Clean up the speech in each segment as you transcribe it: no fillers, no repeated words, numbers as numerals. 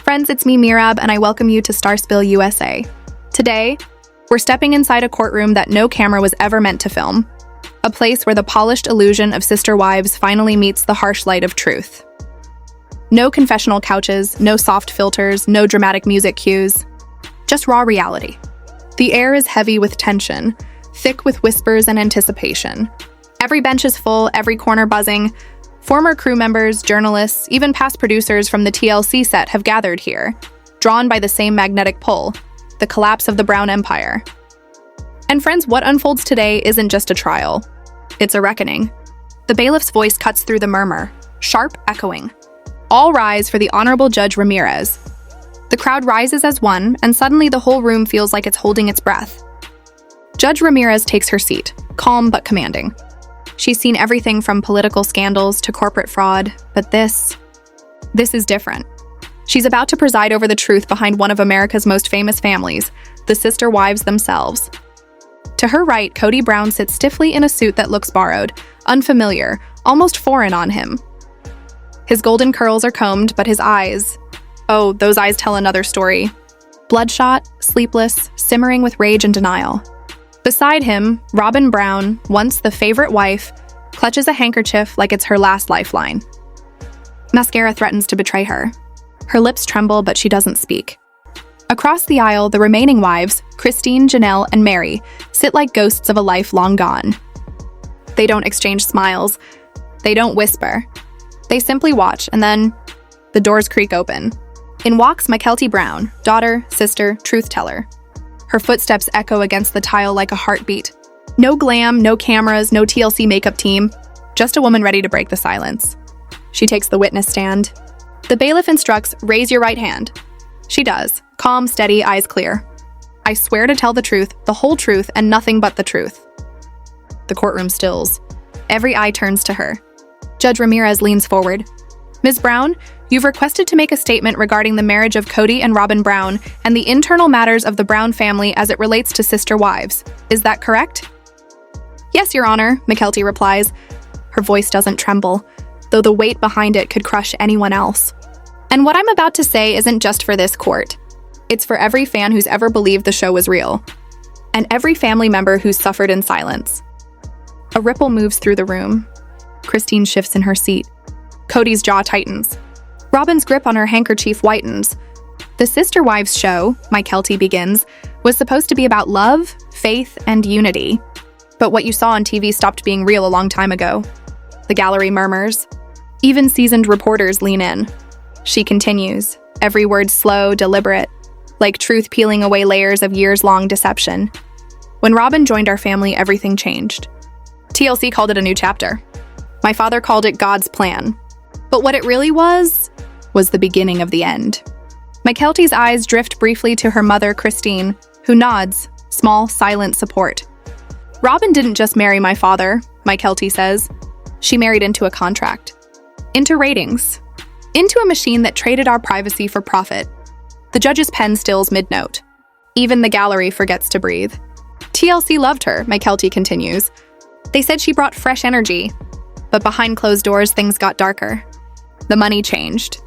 Friends, it's me, Mirab, and I welcome you to Star Spill USA. Today, we're stepping inside a courtroom that no camera was ever meant to film. A place where the polished illusion of sister wives finally meets the harsh light of truth. No confessional couches, no soft filters, no dramatic music cues. Just raw reality. The air is heavy with tension, thick with whispers and anticipation. Every bench is full, every corner buzzing. Former crew members, journalists, even past producers from the TLC set have gathered here, drawn by the same magnetic pull, the collapse of the Brown Empire. And friends, what unfolds today isn't just a trial. It's a reckoning. The bailiff's voice cuts through the murmur, sharp echoing. All rise for the Honorable Judge Ramirez. The crowd rises as one, and suddenly the whole room feels like it's holding its breath. Judge Ramirez takes her seat, calm but commanding. She's seen everything from political scandals to corporate fraud, but this is different. She's about to preside over the truth behind one of America's most famous families, the sister wives themselves. To her right, Kody Brown sits stiffly in a suit that looks borrowed, unfamiliar, almost foreign on him. His golden curls are combed, but his eyes, oh, those eyes tell another story. Bloodshot, sleepless, simmering with rage and denial. Beside him, Robyn Brown, once the favorite wife, clutches a handkerchief like it's her last lifeline. Mascara threatens to betray her. Her lips tremble, but she doesn't speak. Across the aisle, the remaining wives, Christine, Janelle, and Meri, sit like ghosts of a life long gone. They don't exchange smiles. They don't whisper. They simply watch, and then the doors creak open. In walks Mykelti Brown, daughter, sister, truth-teller. Her footsteps echo against the tile like a heartbeat. No glam, no cameras, no TLC makeup team. Just a woman ready to break the silence. She takes the witness stand. The bailiff instructs, raise your right hand. She does, calm, steady, eyes clear. I swear to tell the truth, the whole truth, and nothing but the truth. The courtroom stills. Every eye turns to her. Judge Ramirez leans forward. Ms. Brown, you've requested to make a statement regarding the marriage of Kody and Robyn Brown and the internal matters of the Brown family as it relates to sister wives. Is that correct? Yes, Your Honor, Mykelti replies. Her voice doesn't tremble, though the weight behind it could crush anyone else. And what I'm about to say isn't just for this court. It's for every fan who's ever believed the show was real, and every family member who's suffered in silence. A ripple moves through the room. Christine shifts in her seat. Kody's jaw tightens. Robyn's grip on her handkerchief whitens. The Sister Wives show, Mykelti begins, was supposed to be about love, faith, and unity. But what you saw on TV stopped being real a long time ago. The gallery murmurs. Even seasoned reporters lean in. She continues, every word slow, deliberate, like truth peeling away layers of years-long deception. When Robyn joined our family, everything changed. TLC called it a new chapter. My father called it God's plan. But what it really was the beginning of the end. Mykelti's eyes drift briefly to her mother, Christine, who nods, small, silent support. Robyn didn't just marry my father, Mykelti says. She married into a contract. Into ratings. Into a machine that traded our privacy for profit. The judge's pen stills mid-note. Even the gallery forgets to breathe. TLC loved her, Mykelti continues. They said she brought fresh energy. But behind closed doors, things got darker. The money changed.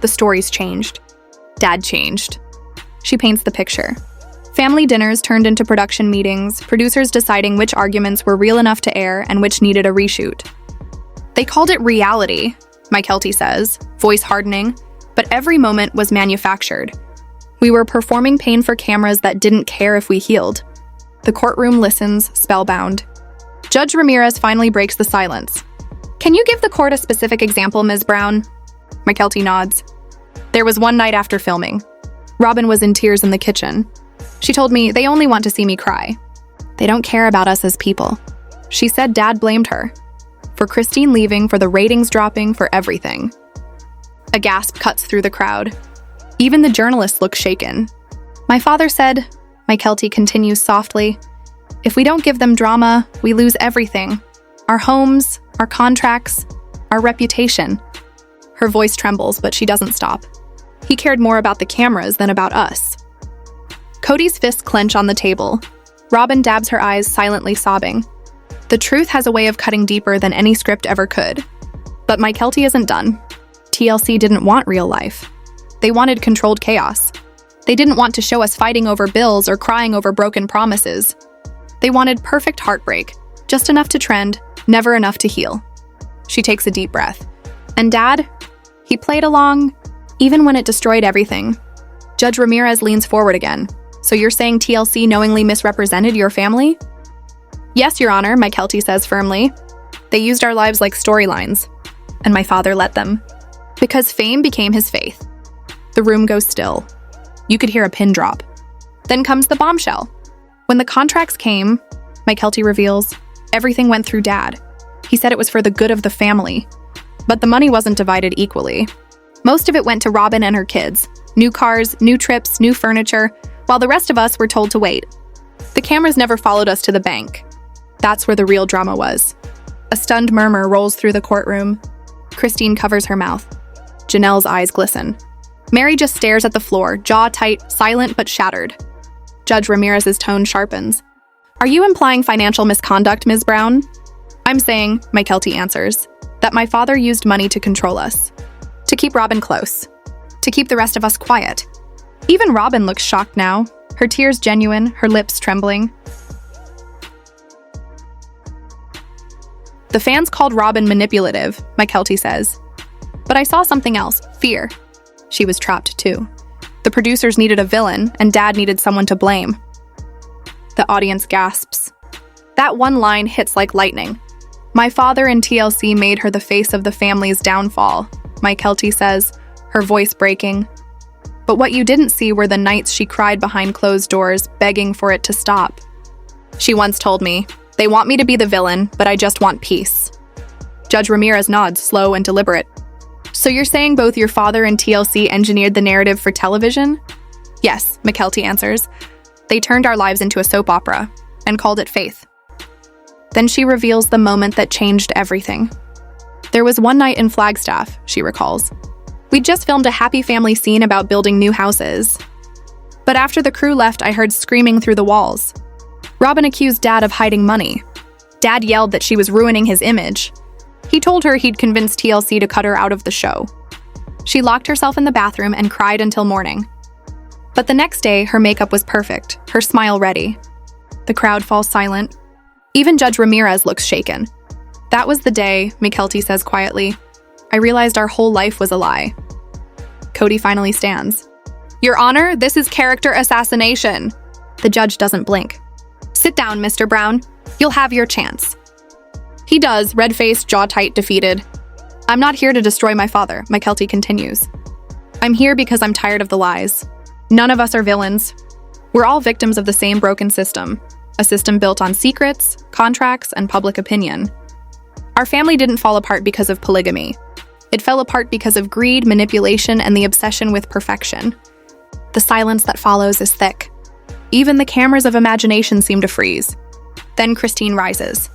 The stories changed. Dad changed. She paints the picture. Family dinners turned into production meetings, producers deciding which arguments were real enough to air and which needed a reshoot. They called it reality, Mykelti says, voice hardening, but every moment was manufactured. We were performing pain for cameras that didn't care if we healed. The courtroom listens, spellbound. Judge Ramirez finally breaks the silence. Can you give the court a specific example, Ms. Brown? Mykelti nods. There was one night after filming. Robyn was in tears in the kitchen. She told me they only want to see me cry. They don't care about us as people. She said Dad blamed her. For Christine leaving, for the ratings dropping, for everything. A gasp cuts through the crowd. Even the journalists look shaken. My father said, Mykelti continues softly, if we don't give them drama, we lose everything. Our homes, our contracts, our reputation. Her voice trembles, but she doesn't stop. He cared more about the cameras than about us. Kody's fists clench on the table. Robyn dabs her eyes, silently sobbing. The truth has a way of cutting deeper than any script ever could. But Mykelti isn't done. TLC didn't want real life. They wanted controlled chaos. They didn't want to show us fighting over bills or crying over broken promises. They wanted perfect heartbreak, just enough to trend, never enough to heal. She takes a deep breath. And Dad? He played along, even when it destroyed everything. Judge Ramirez leans forward again. So you're saying TLC knowingly misrepresented your family? Yes, Your Honor, Mykelti says firmly. They used our lives like storylines, and my father let them. Because fame became his faith. The room goes still. You could hear a pin drop. Then comes the bombshell. When the contracts came, Mykelti reveals, everything went through Dad. He said it was for the good of the family. But the money wasn't divided equally. Most of it went to Robyn and her kids. New cars, new trips, new furniture, while the rest of us were told to wait. The cameras never followed us to the bank. That's where the real drama was. A stunned murmur rolls through the courtroom. Christine covers her mouth. Janelle's eyes glisten. Meri just stares at the floor, jaw tight, silent but shattered. Judge Ramirez's tone sharpens. Are you implying financial misconduct, Ms. Brown? I'm saying, Mykelti answers, that my father used money to control us. To keep Robyn close. To keep the rest of us quiet. Even Robyn looks shocked now, her tears genuine, her lips trembling. The fans called Robyn manipulative, Mykelti says. But I saw something else, fear. She was trapped too. The producers needed a villain, and Dad needed someone to blame. The audience gasps. That one line hits like lightning. My father and TLC made her the face of the family's downfall, Mykelti says, her voice breaking. But what you didn't see were the nights she cried behind closed doors, begging for it to stop. She once told me, they want me to be the villain, but I just want peace. Judge Ramirez nods, slow and deliberate. So you're saying both your father and TLC engineered the narrative for television? Yes, Mykelti answers. They turned our lives into a soap opera and called it faith. Then she reveals the moment that changed everything. There was one night in Flagstaff, she recalls. We'd just filmed a happy family scene about building new houses. But after the crew left, I heard screaming through the walls. Robyn accused Dad of hiding money. Dad yelled that she was ruining his image. He told her he'd convinced TLC to cut her out of the show. She locked herself in the bathroom and cried until morning. But the next day, her makeup was perfect, her smile ready. The crowd falls silent. Even Judge Ramirez looks shaken. That was the day, Mykelti says quietly, I realized our whole life was a lie. Kody finally stands. Your Honor, this is character assassination. The judge doesn't blink. Sit down, Mr. Brown. You'll have your chance. He does, red-faced, jaw-tight, defeated. I'm not here to destroy my father, Mykelti continues. I'm here because I'm tired of the lies. None of us are villains. We're all victims of the same broken system, a system built on secrets, contracts, and public opinion. Our family didn't fall apart because of polygamy. It fell apart because of greed, manipulation, and the obsession with perfection. The silence that follows is thick. Even the cameras of imagination seem to freeze. Then Christine rises.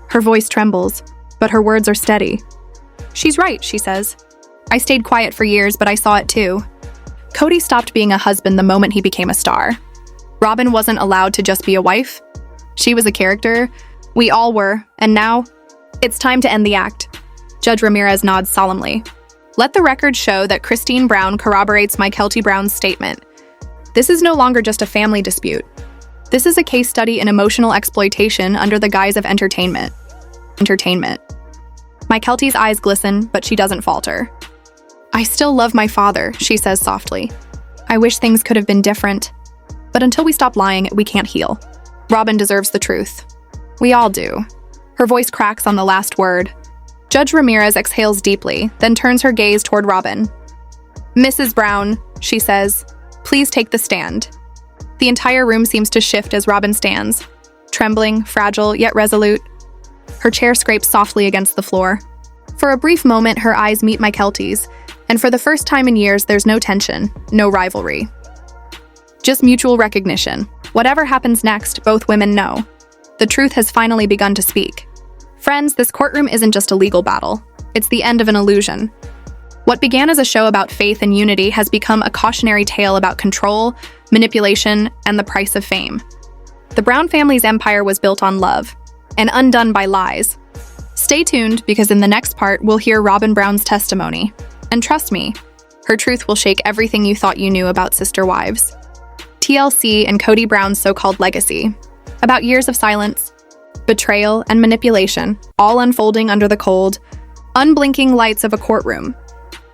Her voice trembles, but her words are steady. She's right, she says. I stayed quiet for years, but I saw it too. Kody stopped being a husband the moment he became a star. Robyn wasn't allowed to just be a wife. She was a character. We all were, and now, it's time to end the act. Judge Ramirez nods solemnly. Let the record show that Kody Brown corroborates Mykelti Brown's statement. This is no longer just a family dispute. This is a case study in emotional exploitation under the guise of entertainment. Mykelti's eyes glisten, but she doesn't falter. I still love my father, she says softly. I wish things could have been different. But until we stop lying, we can't heal. Robyn deserves the truth. We all do. Her voice cracks on the last word. Judge Ramirez exhales deeply, then turns her gaze toward Robyn. Mrs. Brown, she says, please take the stand. The entire room seems to shift as Robyn stands, trembling, fragile, yet resolute. Her chair scrapes softly against the floor. For a brief moment, her eyes meet Mykelti's, and for the first time in years, there's no tension, no rivalry. Just mutual recognition. Whatever happens next, both women know. The truth has finally begun to speak. Friends, this courtroom isn't just a legal battle. It's the end of an illusion. What began as a show about faith and unity has become a cautionary tale about control, manipulation, and the price of fame. The Brown family's empire was built on love, and undone by lies. Stay tuned, because in the next part, we'll hear Robyn Brown's testimony. And trust me, Her truth will shake everything you thought you knew about sister wives. TLC and Kody Brown's so-called legacy. About years of silence, betrayal, and manipulation, all unfolding under the cold, unblinking lights of a courtroom.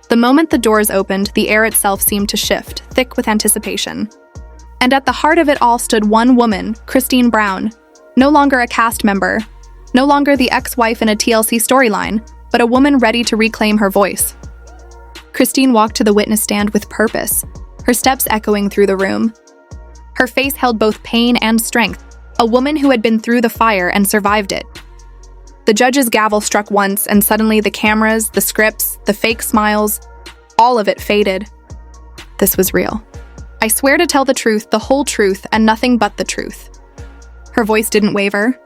The moment the doors opened, the air itself seemed to shift, thick with anticipation. And at the heart of it all stood one woman, Kody Brown, no longer a cast member, no longer the ex-wife in a TLC storyline, but a woman ready to reclaim her voice. Kody walked to the witness stand with purpose, her steps echoing through the room. Her face held both pain and strength, a woman who had been through the fire and survived it. The judge's gavel struck once, and suddenly the cameras, the scripts, the fake smiles, all of it faded. This was real. I swear to tell the truth, the whole truth, and nothing but the truth. Her voice didn't waver.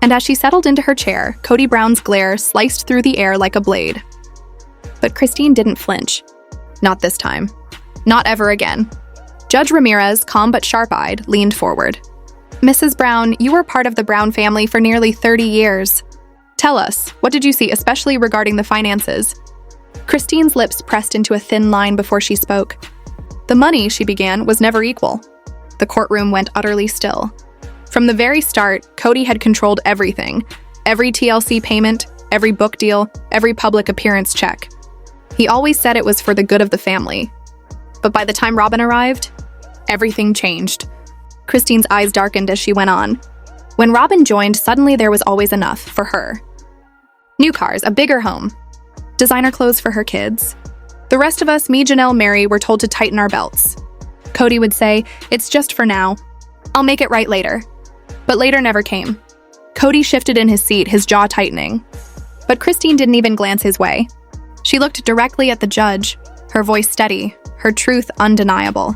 And as she settled into her chair, Kody Brown's glare sliced through the air like a blade. But Kody didn't flinch. Not this time. Not ever again. Judge Ramirez, calm but sharp-eyed, leaned forward. Mrs. Brown, you were part of the Brown family for nearly 30 years. Tell us, what did you see, especially regarding the finances? Kody's lips pressed into a thin line before she spoke. The money, she began, was never equal. The courtroom went utterly still. From the very start, Kody had controlled everything. Every TLC payment, every book deal, every public appearance check. He always said it was for the good of the family. But by the time Robyn arrived, everything changed. Kody's eyes darkened as she went on. When Robyn joined, suddenly there was always enough for her. New cars, a bigger home, designer clothes for her kids. The rest of us, me, Janelle, Meri, were told to tighten our belts. Kody would say, "It's just for now. I'll make it right later." But later never came. Kody shifted in his seat, his jaw tightening. But Kody didn't even glance his way. She looked directly at the judge, her voice steady, her truth undeniable.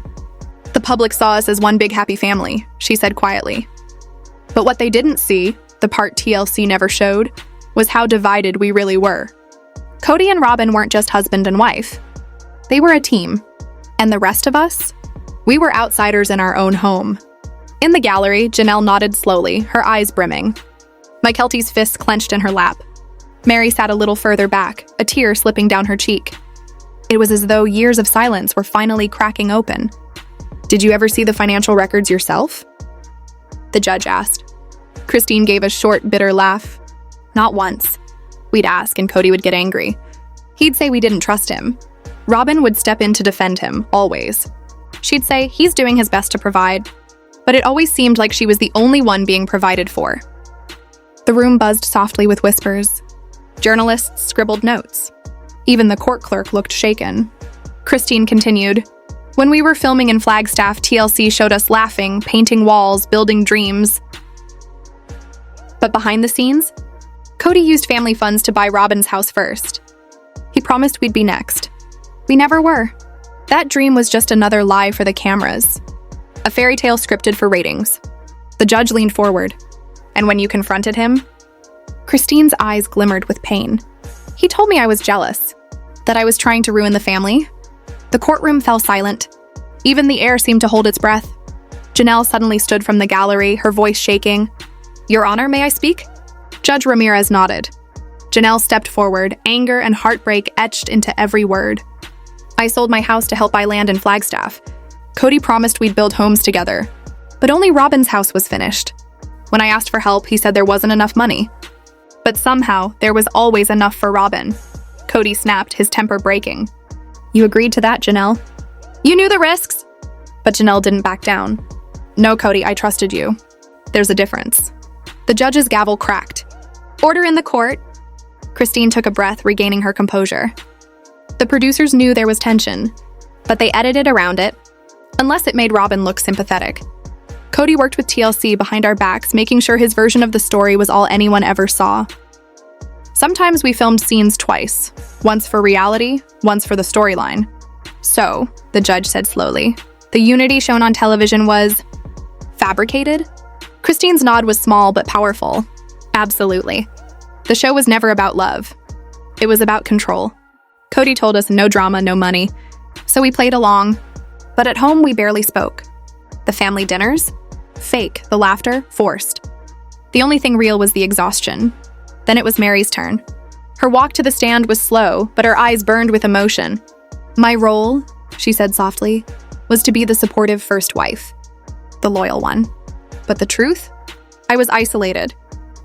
"The public saw us as one big happy family," she said quietly. But what they didn't see, the part TLC never showed, was how divided we really were. Kody and Robyn weren't just husband and wife. They were a team. And the rest of us? We were outsiders in our own home. In the gallery, Janelle nodded slowly, her eyes brimming. Mykelti's fists clenched in her lap. Meri sat a little further back, a tear slipping down her cheek. It was as though years of silence were finally cracking open. "Did you ever see the financial records yourself?" the judge asked. Kody gave a short, bitter laugh. "Not once." We'd ask, and Kody would get angry. He'd say we didn't trust him. Robyn would step in to defend him, always. She'd say he's doing his best to provide, but it always seemed like she was the only one being provided for. The room buzzed softly with whispers. Journalists scribbled notes. Even the court clerk looked shaken. Kody continued. "When we were filming in Flagstaff, TLC showed us laughing, painting walls, building dreams. But behind the scenes, Kody used family funds to buy Robyn's house first. He promised we'd be next. We never were. That dream was just another lie for the cameras. A fairy tale scripted for ratings." The judge leaned forward. "And when you confronted him?" Kody's eyes glimmered with pain. "He told me I was jealous, that I was trying to ruin the family." The courtroom fell silent. Even the air seemed to hold its breath. Janelle suddenly stood from the gallery, her voice shaking. "Your Honor, may I speak?" Judge Ramirez nodded. Janelle stepped forward, anger and heartbreak etched into every word. "I sold my house to help buy land in Flagstaff. Kody promised we'd build homes together, but only Robyn's house was finished. When I asked for help, he said there wasn't enough money. But somehow, there was always enough for Robyn." Kody snapped, his temper breaking. "You agreed to that, Janelle. You knew the risks." But Janelle didn't back down. "No, Kody, I trusted you. There's a difference." The judge's gavel cracked. "Order in the court." Kody took a breath, regaining her composure. The producers knew there was tension, but they edited around it, unless it made Robyn look sympathetic. Kody worked with TLC behind our backs, making sure his version of the story was all anyone ever saw. Sometimes we filmed scenes twice, once for reality, once for the storyline. "So," the judge said slowly, "the unity shown on television was fabricated?" Kody's nod was small but powerful. "Absolutely. The show was never about love. It was about control. Kody told us no drama, no money. So we played along. But at home, we barely spoke. The family dinners? Fake. The laughter? Forced. The only thing real was the exhaustion. Then it was Meri's turn. Her walk to the stand was slow, but her eyes burned with emotion. My role, she said softly, was to be the supportive first wife, the loyal one. But the truth? I was isolated.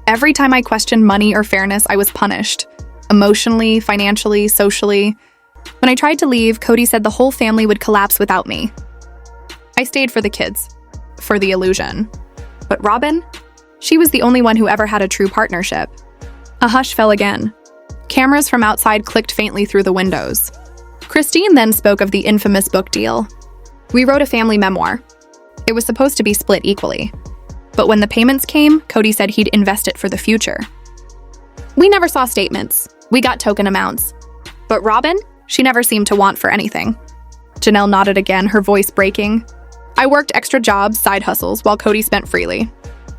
Every time I questioned money or fairness, I was punished. Emotionally, financially, socially. When I tried to leave, Kody said the whole family would collapse without me. I stayed for the kids, for the illusion. But Robyn? She was the only one who ever had a true partnership. A hush fell again. Cameras from outside clicked faintly through the windows. Christine then spoke of the infamous book deal. We wrote a family memoir. It was supposed to be split equally. But when the payments came, Kody said he'd invest it for the future. We never saw statements. We got token amounts. But Robyn? She never seemed to want for anything. Janelle nodded again, her voice breaking. I worked extra jobs, side hustles, while Kody spent freely.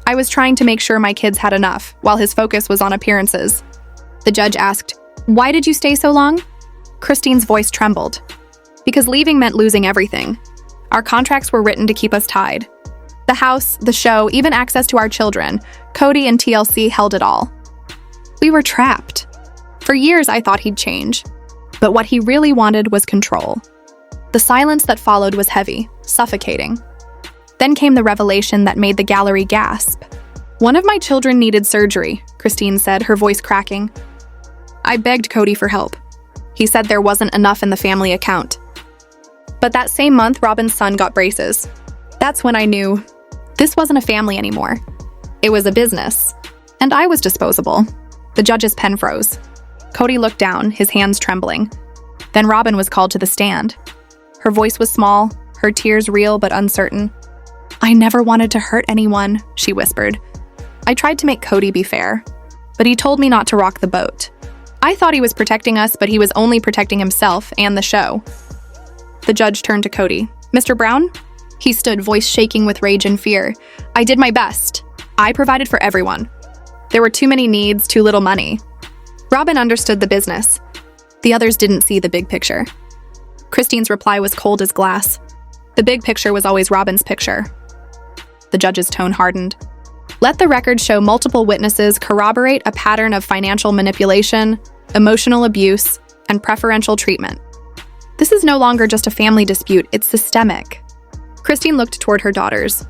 I was trying to make sure my kids had enough, while his focus was on appearances. The judge asked, "Why did you stay so long?" Christine's voice trembled. Because leaving meant losing everything. Our contracts were written to keep us tied. The house, the show, even access to our children. Kody and TLC held it all. We were trapped. For years, I thought he'd change. But what he really wanted was control. The silence that followed was heavy, suffocating. Then came the revelation that made the gallery gasp. One of my children needed surgery, Christine said, her voice cracking. I begged Kody for help. He said there wasn't enough in the family account. But that same month, Robyn's son got braces. That's when I knew this wasn't a family anymore. It was a business. And I was disposable. The judge's pen froze. Kody looked down, his hands trembling. Then Robyn was called to the stand. Her voice was small, her tears real but uncertain. I never wanted to hurt anyone, she whispered. I tried to make Kody be fair, but he told me not to rock the boat. I thought he was protecting us, but he was only protecting himself and the show. The judge turned to Kody. Mr. Brown? He stood, voice shaking with rage and fear. I did my best. I provided for everyone. There were too many needs, too little money. Robyn understood the business. The others didn't see the big picture. Christine's reply was cold as glass. The big picture was always Robyn's picture. The judge's tone hardened. Let the record show multiple witnesses corroborate a pattern of financial manipulation, emotional abuse, and preferential treatment. This is no longer just a family dispute, it's systemic. Christine looked toward her daughters.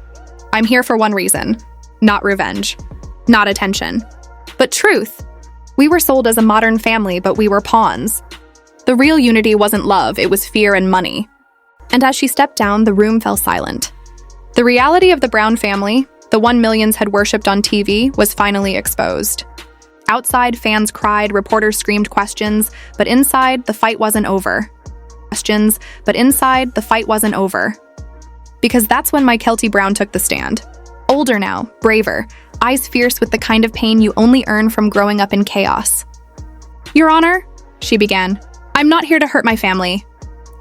I'm here for one reason. Not revenge. Not attention. But truth. We were sold as a modern family, but we were pawns. The real unity wasn't love, it was fear and money. And as she stepped down, the room fell silent. The reality of the Brown family, the one millions had worshipped on TV, was finally exposed. Outside, fans cried, reporters screamed questions, but inside, the fight wasn't over. Because that's when Mykelti Brown took the stand. Older now, braver, eyes fierce with the kind of pain you only earn from growing up in chaos. Your Honor, she began, I'm not here to hurt my family.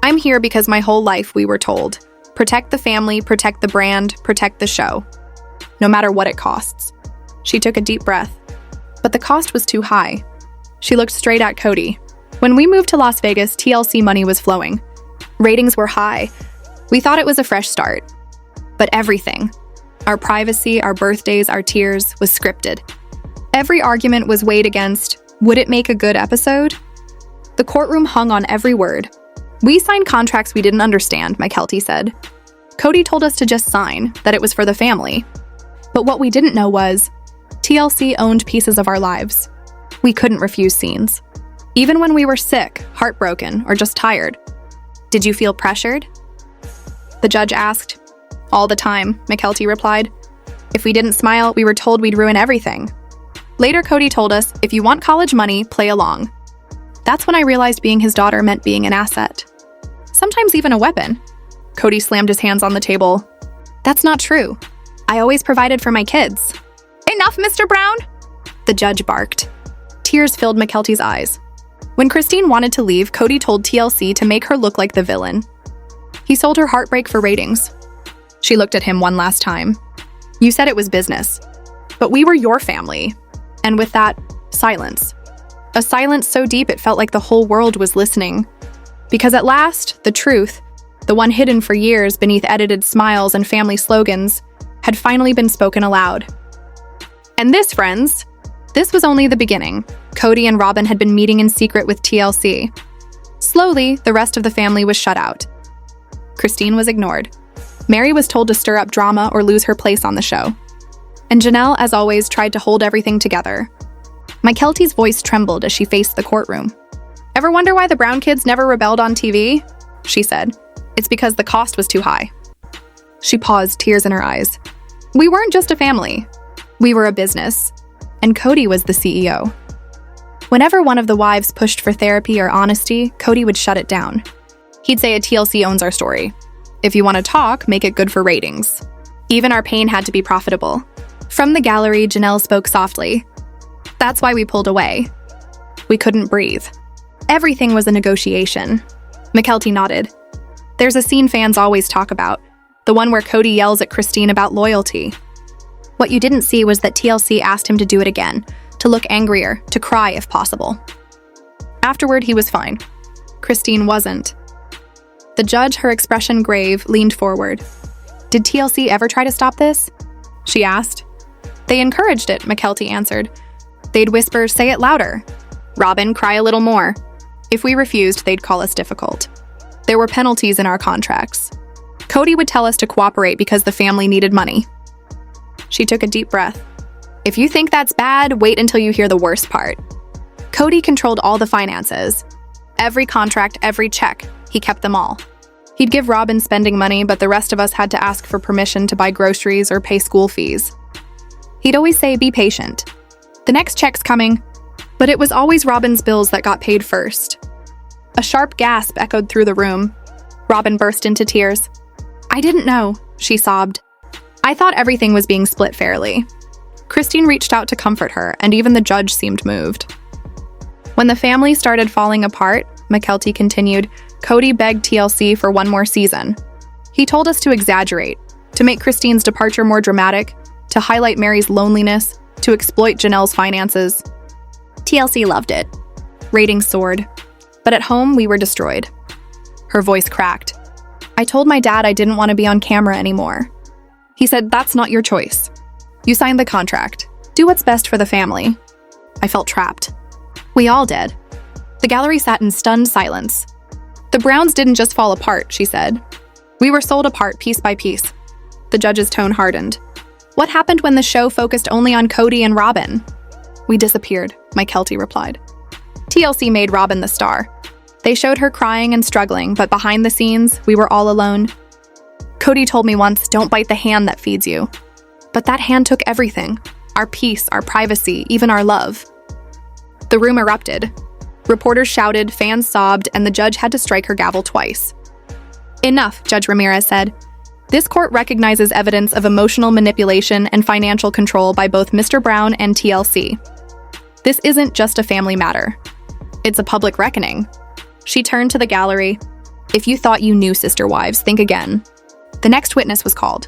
I'm here because my whole life we were told, protect the family, protect the brand, protect the show. No matter what it costs. She took a deep breath. But the cost was too high. She looked straight at Kody. When we moved to Las Vegas, TLC money was flowing. Ratings were high. We thought it was a fresh start. But everything, our privacy, our birthdays, our tears, was scripted. Every argument was weighed against, would it make a good episode? The courtroom hung on every word. We signed contracts we didn't understand, Mykelti said. Kody told us to just sign, that it was for the family. But what we didn't know was, TLC owned pieces of our lives. We couldn't refuse scenes. Even when we were sick, heartbroken, or just tired. Did you feel pressured? The judge asked. All the time, Mykelti replied. If we didn't smile, we were told we'd ruin everything. Later, Kody told us, if you want college money, play along. That's when I realized being his daughter meant being an asset. Sometimes even a weapon. Kody slammed his hands on the table. That's not true. I always provided for my kids. Enough, Mr. Brown! The judge barked. Tears filled Mykelti's eyes. When Christine wanted to leave, Kody told TLC to make her look like the villain. He sold her heartbreak for ratings. She looked at him one last time. You said it was business. But we were your family. And with that, silence. A silence so deep it felt like the whole world was listening. Because at last, the truth, the one hidden for years beneath edited smiles and family slogans, had finally been spoken aloud. And this, friends, this was only the beginning. Kody and Robyn had been meeting in secret with TLC. Slowly, the rest of the family was shut out. Christine was ignored. Meri was told to stir up drama or lose her place on the show. And Janelle, as always, tried to hold everything together. Mykelti's voice trembled as she faced the courtroom. "Ever wonder why the Brown kids never rebelled on TV?" she said. "It's because the cost was too high." She paused, tears in her eyes. "We weren't just a family. We were a business. And Kody was the CEO." Whenever one of the wives pushed for therapy or honesty, Kody would shut it down. He'd say a TLC owns our story. If you want to talk, make it good for ratings. Even our pain had to be profitable. From the gallery, Janelle spoke softly. "That's why we pulled away. We couldn't breathe. Everything was a negotiation." Mykelti nodded. "There's a scene fans always talk about, the one where Kody yells at Christine about loyalty. What you didn't see was that TLC asked him to do it again, to look angrier, to cry if possible. Afterward, he was fine. Christine wasn't." The judge, her expression grave, leaned forward. "Did TLC ever try to stop this?" she asked. "They encouraged it," Mykelti answered. "They'd whisper, 'Say it louder. Robyn, cry a little more.' If we refused, they'd call us difficult. There were penalties in our contracts. Kody would tell us to cooperate because the family needed money." She took a deep breath. "If you think that's bad, wait until you hear the worst part. Kody controlled all the finances. Every contract, every check, he kept them all. He'd give Robyn spending money, but the rest of us had to ask for permission to buy groceries or pay school fees. He'd always say, 'Be patient. The next check's coming.' But it was always Robyn's bills that got paid first." A sharp gasp echoed through the room. Robyn burst into tears. "I didn't know," she sobbed. "I thought everything was being split fairly." Christine reached out to comfort her, and even the judge seemed moved. When the family started falling apart, Mykelti continued, Kody begged TLC for one more season. He told us to exaggerate, to make Christine's departure more dramatic, to highlight Meri's loneliness, to exploit Janelle's finances. TLC loved it. Ratings soared. But at home, we were destroyed. Her voice cracked. "I told my dad I didn't want to be on camera anymore. He said, 'That's not your choice. You signed the contract. Do what's best for the family.' I felt trapped. We all did." The gallery sat in stunned silence. "The Browns didn't just fall apart," she said. "We were sold apart piece by piece." The judge's tone hardened. "What happened when the show focused only on Kody and Robyn?" "We disappeared," Mykelti replied. TLC made Robyn the star. They showed her crying and struggling, but behind the scenes, we were all alone. Kody told me once, "Don't bite the hand that feeds you." But that hand took everything. Our peace, our privacy, even our love. The room erupted. Reporters shouted, fans sobbed, and the judge had to strike her gavel twice. "Enough," Judge Ramirez said. "This court recognizes evidence of emotional manipulation and financial control by both Mr. Brown and TLC. This isn't just a family matter. It's a public reckoning." She turned to the gallery. "If you thought you knew sister wives, think again." The next witness was called.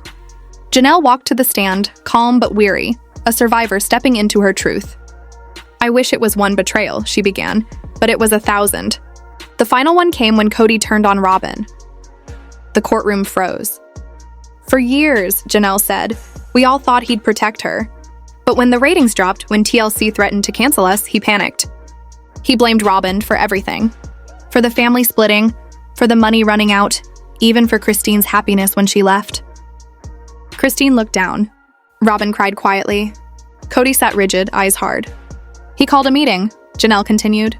Janelle walked to the stand, calm but weary, a survivor stepping into her truth. "I wish it was one betrayal," she began, "but it was 1,000. The final one came when Kody turned on Robyn." The courtroom froze. "For years," Janelle said, "we all thought he'd protect her. But when the ratings dropped, when TLC threatened to cancel us, he panicked. He blamed Robyn for everything. For the family splitting, for the money running out, even for Christine's happiness when she left." Christine looked down. Robyn cried quietly. Kody sat rigid, eyes hard. "He called a meeting," Janelle continued.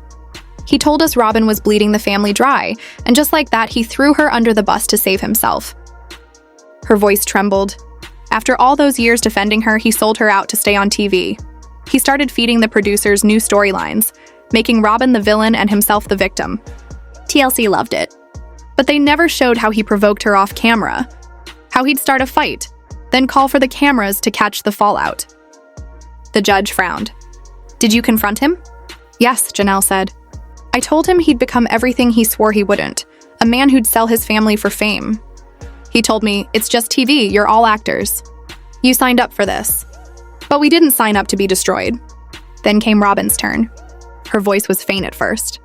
"He told us Robyn was bleeding the family dry, and just like that, he threw her under the bus to save himself." Her voice trembled. "After all those years defending her, he sold her out to stay on TV. He started feeding the producers new storylines, making Robyn the villain and himself the victim. TLC loved it. But they never showed how he provoked her off camera, how he'd start a fight, then call for the cameras to catch the fallout." The judge frowned. "Did you confront him?" "Yes," Janelle said. "I told him he'd become everything he swore he wouldn't, a man who'd sell his family for fame. He told me, 'It's just TV, you're all actors. You signed up for this.' But we didn't sign up to be destroyed." Then came Robyn's turn. Her voice was faint at first.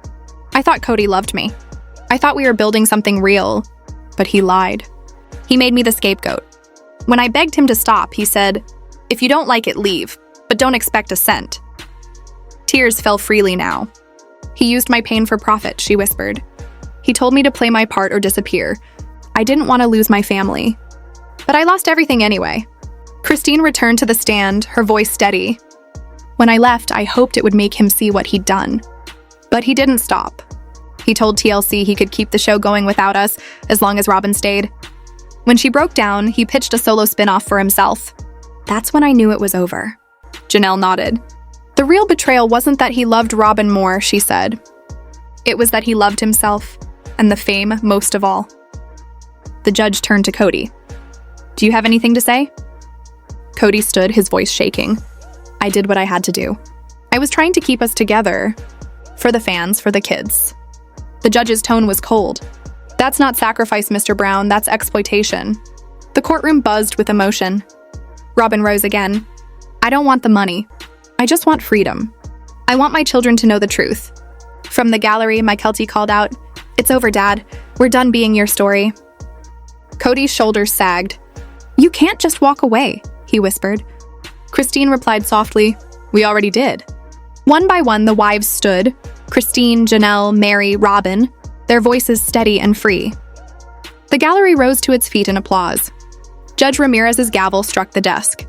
"I thought Kody loved me. I thought we were building something real, but he lied. He made me the scapegoat. When I begged him to stop, he said, 'If you don't like it, leave, but don't expect a cent.' Tears fell freely now. 'He used my pain for profit,' she whispered. He told me to play my part or disappear. I didn't want to lose my family. But I lost everything anyway. Christine returned to the stand, her voice steady. When I left, I hoped it would make him see what he'd done. But he didn't stop. He told TLC he could keep the show going without us as long as Robyn stayed. When she broke down, he pitched a solo spin-off for himself. That's when I knew it was over. Janelle nodded. The real betrayal wasn't that he loved Robyn more, she said. It was that he loved himself, and the fame most of all. The judge turned to Kody. Do you have anything to say? Kody stood, his voice shaking. I did what I had to do. I was trying to keep us together. For the fans, for the kids. The judge's tone was cold. That's not sacrifice, Mr. Brown, that's exploitation. The courtroom buzzed with emotion. Robyn rose again. I don't want the money. I just want freedom. I want my children to know the truth. From the gallery, Mykelti called out, It's over, Dad. We're done being your story. Kody's shoulders sagged. You can't just walk away, he whispered. Christine replied softly, We already did. One by one, the wives stood. Christine, Janelle, Meri, Robyn, their voices steady and free. The gallery rose to its feet in applause. Judge Ramirez's gavel struck the desk.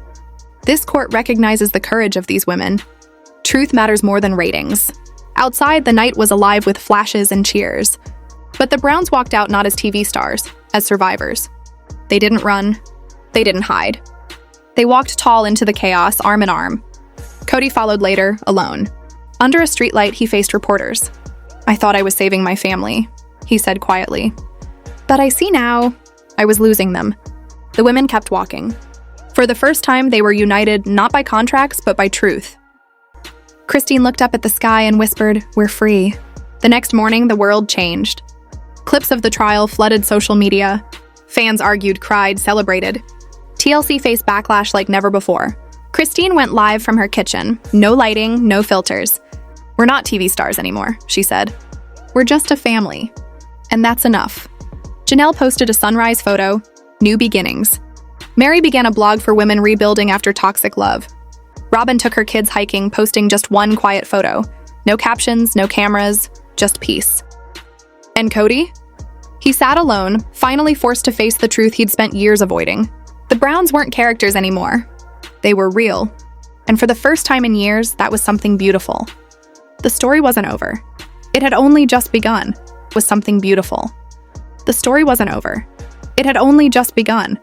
This court recognizes the courage of these women. Truth matters more than ratings. Outside, the night was alive with flashes and cheers. But the Browns walked out not as TV stars, as survivors. They didn't run. They didn't hide. They walked tall into the chaos, arm in arm. Kody followed later, alone. Under a streetlight, he faced reporters. I thought I was saving my family, he said quietly. But I see now, I was losing them. The women kept walking. For the first time, they were united not by contracts, but by truth. Christine looked up at the sky and whispered, We're free. The next morning, the world changed. Clips of the trial flooded social media. Fans argued, cried, celebrated. TLC faced backlash like never before. Christine went live from her kitchen. No lighting, no filters. We're not TV stars anymore, she said. We're just a family. And that's enough. Janelle posted a sunrise photo, new beginnings. Meri began a blog for women rebuilding after toxic love. Robyn took her kids hiking, posting just one quiet photo. No captions, no cameras, just peace. And Kody? He sat alone, finally forced to face the truth he'd spent years avoiding. The Browns weren't characters anymore. They were real. And for the first time in years, that was something beautiful. The story wasn't over. It had only just begun. Was something beautiful. The story wasn't over. It had only just begun.